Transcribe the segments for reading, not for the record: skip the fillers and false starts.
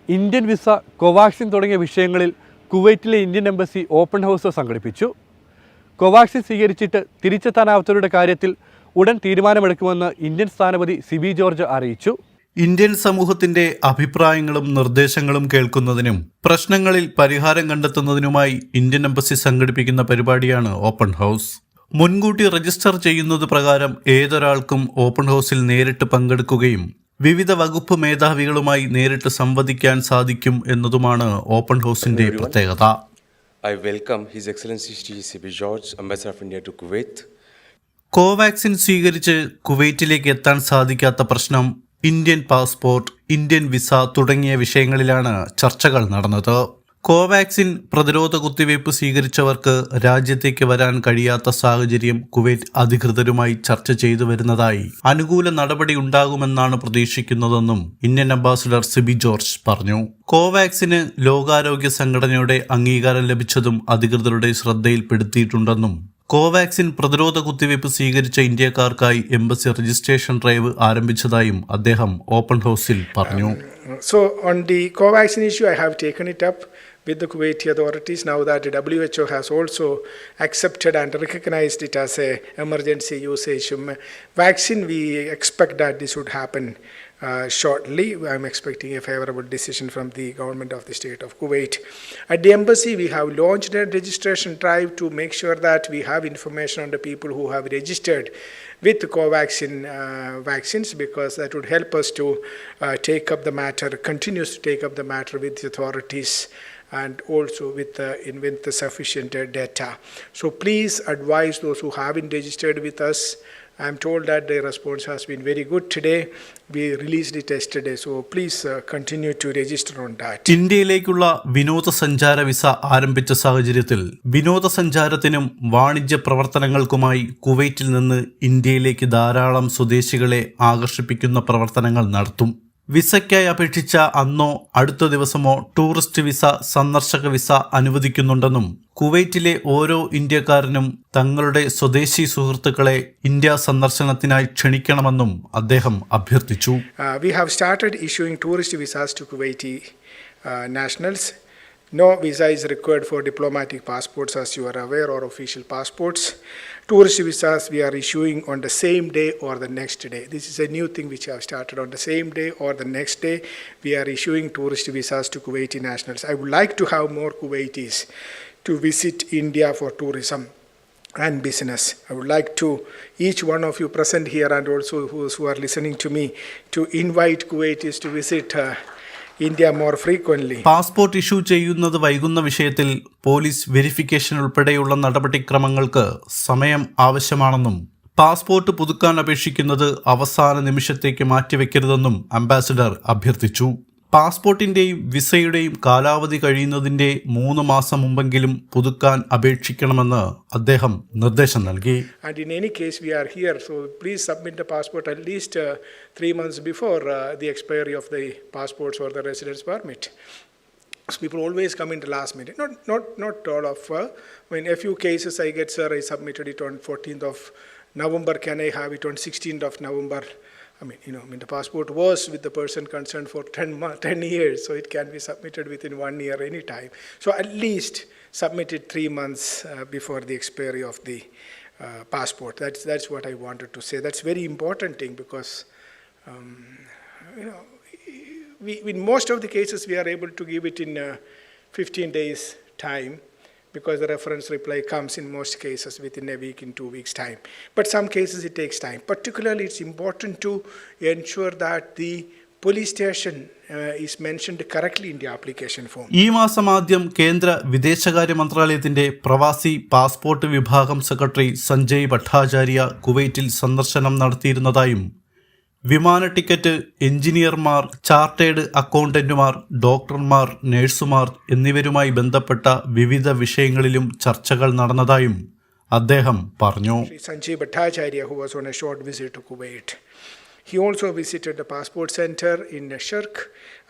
Indian visa, Covaxin തുടങ്ങിയ വിഷയങ്ങളിൽ കുവൈറ്റിലെ ഇന്ത്യൻ എംബസി ഓപ്പൺ ഹൗസ് സംഘടിപ്പിച്ചു. കോവാക്സിൻ സ്വീകരിച്ചിട്ട് തിരിച്ചെത്താനാവാത്തവരുടെ കാര്യത്തിൽ ഉടൻ തീരുമാനമെടുക്കുമെന്ന് ഇന്ത്യൻ സ്ഥാനപതി സിബി ജോർജ് അറിയിച്ചു. ഇന്ത്യൻ സമൂഹത്തിന്റെ അഭിപ്രായങ്ങളും നിർദ്ദേശങ്ങളും കേൾക്കുന്നതിനും പ്രശ്നങ്ങളിൽ പരിഹാരം കണ്ടെത്തുന്നതിനുമായി ഇന്ത്യൻ എംബസി സംഘടിപ്പിക്കുന്ന പരിപാടിയാണ് ഓപ്പൺ ഹൗസ്. മുൻകൂട്ടി രജിസ്റ്റർ ചെയ്യുന്നത് പ്രകാരം ഏതൊരാൾക്കും ഓപ്പൺ ഹൗസിൽ നേരിട്ട് പങ്കെടുക്കുകയും വിവിധ വകുപ്പ് മേധാവികളുമായി നേരിട്ട് സംവദിക്കാൻ സാധിക്കും എന്നതുമാണ് ഓപ്പൺ ഹൗസിന്റെ പ്രത്യേകത. I welcome His Excellency Shri C.B. George, Ambassador of India to Kuwait. Covaxin സ്വീകരിച്ച് കുവൈറ്റിലേക്ക് എത്താൻ സാധിക്കാത്ത പ്രശ്നം, ഇന്ത്യൻ പാസ്പോർട്ട്, ഇന്ത്യൻ വിസ തുടങ്ങിയ വിഷയങ്ങളിലാണ് ചർച്ചകൾ നടന്നത്. കോവാക്സിൻ പ്രതിരോധ കുത്തിവയ്പ് സ്വീകരിച്ചവർക്ക് രാജ്യത്തേക്ക് വരാൻ കഴിയാത്ത സാഹചര്യം കുവൈറ്റ് അധികൃതരുമായി ചർച്ച ചെയ്തു വരുന്നതായി അനുകൂല നടപടി ഉണ്ടാകുമെന്നാണ് പ്രതീക്ഷിക്കുന്നതെന്നും ഇന്ത്യൻ അംബാസിഡർ സിബി ജോർജ് പറഞ്ഞു. കോവാക്സിന് ലോകാരോഗ്യ സംഘടനയുടെ അംഗീകാരം ലഭിച്ചതും അധികൃതരുടെ ശ്രദ്ധയിൽപ്പെടുത്തിയിട്ടുണ്ടെന്നും കോവാക്സിൻ പ്രതിരോധ കുത്തിവയ്പ് സ്വീകരിച്ച ഇന്ത്യക്കാർക്കായി എംബസി രജിസ്ട്രേഷൻ ഡ്രൈവ് ആരംഭിച്ചതായും അദ്ദേഹം ഓപ്പൺ ഹൗസിൽ പറഞ്ഞു. So on the Covaxin issue, I have taken it up with the Kuwaiti authorities now that the WHO has also accepted and recognized it as a emergency usage vaccine. We expect that this would happen shortly. I'm expecting a favorable decision from the government of the state of Kuwait. At the embassy, we have launched a registration drive to make sure that we have information on the people who have registered with Covaxin vaccines, because that would help us to take up the matter, continues to take up the matter with the authorities and also with the sufficient data. So please advise those who haven't registered with us. I am told that the response has been very good today. We released it yesterday, so please continue to register on that. ഇന്ത്യയിലേക്കുള്ള വിനോദസഞ്ചാര visa ആരംഭിച്ച സാഹചര്യത്തിൽ വിനോദസഞ്ചാരത്തിനും വാണിജ്യ പ്രവർത്തനങ്ങൾക്കുമായി കുവൈറ്റിൽ നിന്ന് ഇന്ത്യയിലേക്ക് ധാരാളം സ്വദേശികളെ ആകർഷിപ്പിക്കുന്ന പ്രവർത്തനങ്ങൾ നടത്തും. വിസയ്ക്കായി അപേക്ഷിച്ച അന്നോ അടുത്ത ദിവസമോ ടൂറിസ്റ്റ് വിസ, സന്ദർശക വിസ അനുവദിക്കുന്നുണ്ടെന്നും കുവൈറ്റിലെ ഓരോ ഇന്ത്യക്കാരനും തങ്ങളുടെ സ്വദേശി സുഹൃത്തുക്കളെ ഇന്ത്യ സന്ദർശനത്തിനായി ക്ഷണിക്കണമെന്നും അദ്ദേഹം അഭ്യർത്ഥിച്ചു. We have started issuing tourist visas to Kuwaiti nationals. No visa is required for diplomatic passports, as you are aware, or official passports. Tourist visas we are issuing on the same day or the next day. This is a new thing which I have started. On the same day or the next day, we are issuing tourist visas to Kuwaiti nationals. I would like to have more Kuwaitis to visit India for tourism and business. I would like to, each one of you present here and also who are listening to me, to invite Kuwaitis to visit India more frequently. Passport issue ചെയ്യുന്നത് വൈകുന്ന വിഷയത്തിൽ police verification ഉൾപ്പെടെയുള്ള നടപടിക്രമങ്ങൾക്ക് സമയം ആവശ്യമാണെന്നും passport പുതുക്കാൻ അപേക്ഷിക്കുന്നത് അവസാന നിമിഷത്തേക്ക് മാറ്റിവെക്കരുതെന്നും ambassador അഭ്യർത്ഥിച്ചു. പാസ്പോർട്ടിന്റെയും വിസയുടെയും കാലാവധി കഴിയുന്നതിന്റെ 3 മാസം മുമ്പെങ്കിലും പുതുക്കാൻ അപേക്ഷിക്കണമെന്ന് അദ്ദേഹം നിർദ്ദേശം നൽകി. And in any case we are here, so please submit the passport at least 3 months before the expiry of the passports or the residence permit. So people always come in the last minute. Not all of. In a few cases I get, sir, I submitted it on 14th of November. Can I have it on 16th of November? The passport was with the person concerned for 10 years, so it can be submitted within 1 year anytime. So at least submit it 3 months before the expiry of the passport. That's what I wanted to say. That's very important thing, because in most of the cases we are able to give it in 15 days time, because the reference reply comes in most cases within a week, in 2 weeks time. But some cases it takes time. Particularly it's important to ensure that the police station is mentioned correctly in the application form. ഈ മാസം ആദ്യം കേന്ദ്ര വിദേശകാര്യ മന്ത്രാലയത്തിന്റെ പ്രവാസി passport വിഭാഗം secretary Sanjay Bhattacharya കുവൈറ്റിൽ സന്ദർശനം നടത്തിയിരുന്നതായും വിമാന ടിക്കറ്റ്, എഞ്ചിനീയർമാർ, ചാർട്ടേഡ് അക്കൗണ്ടന്റുമാർ, ഡോക്ടർമാർ, നഴ്സുമാർ എന്നിവരുമായി ബന്ധപ്പെട്ട വിവിധ വിഷയങ്ങളിലും ചർച്ചകൾ നടന്നതായും അദ്ദേഹം പറഞ്ഞു. Sanjay Bhattacharya, who was on a short visit to Kuwait, he also visited the passport center in Sharq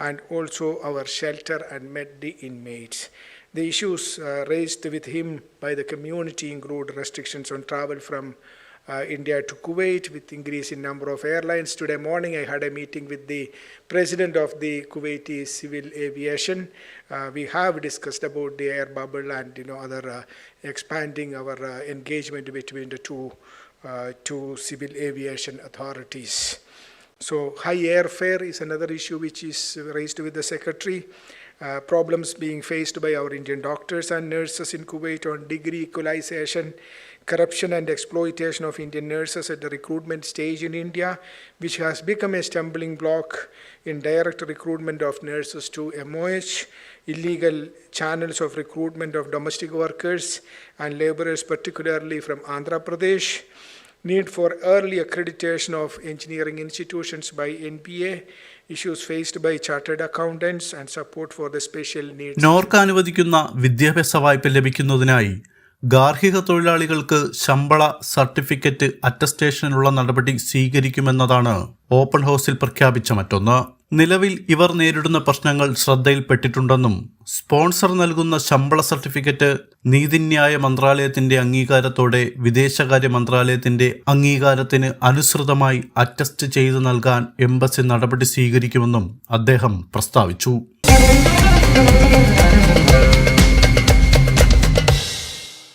and also our shelter and met the inmates. The issues raised with him by the community include restrictions on travel from India to Kuwait with increase in number of airlines. Today morning I had a meeting with the president of the Kuwaiti Civil Aviation. We have discussed about the air bubble and other expanding our engagement between the two civil aviation authorities. So high airfare is another issue which is raised with the Secretary. Problems being faced by our Indian doctors and nurses in Kuwait on degree equalization, corruption and exploitation of Indian nurses at the recruitment stage in India, which has become a stumbling block in direct recruitment of nurses to MOH, illegal channels of recruitment of domestic workers and laborers, particularly from Andhra Pradesh, need for early accreditation of engineering institutions by NPA, issues faced by chartered accountants and support for the special needs. NORKA അനുവദിക്കുന്ന വിദ്യാഭ്യാസ വായ്പ ലഭിക്കുന്നതിനായി ഗാർഹിക തൊഴിലാളികൾക്ക് ശമ്പള certificate അറ്റസ്റ്റേഷനുള്ള നടപടി സ്വീകരിക്കുമെന്നതാണ് open ഹൗസിൽ പ്രഖ്യാപിച്ച മറ്റൊന്ന്. നിലവിൽ ഇവർ നേരിടുന്ന പ്രശ്നങ്ങൾ ശ്രദ്ധയിൽപ്പെട്ടിട്ടുണ്ടെന്നും സ്പോൺസർ നൽകുന്ന ശമ്പള സർട്ടിഫിക്കറ്റ് നീതിന്യായ മന്ത്രാലയത്തിന്റെ അംഗീകാരത്തോടെ വിദേശകാര്യ മന്ത്രാലയത്തിന്റെ അംഗീകാരത്തിന് അനുസൃതമായി അറ്റസ്റ്റ് ചെയ്തു നൽകാൻ എംബസി നടപടി സ്വീകരിക്കുമെന്നും അദ്ദേഹം പ്രസ്താവിച്ചു.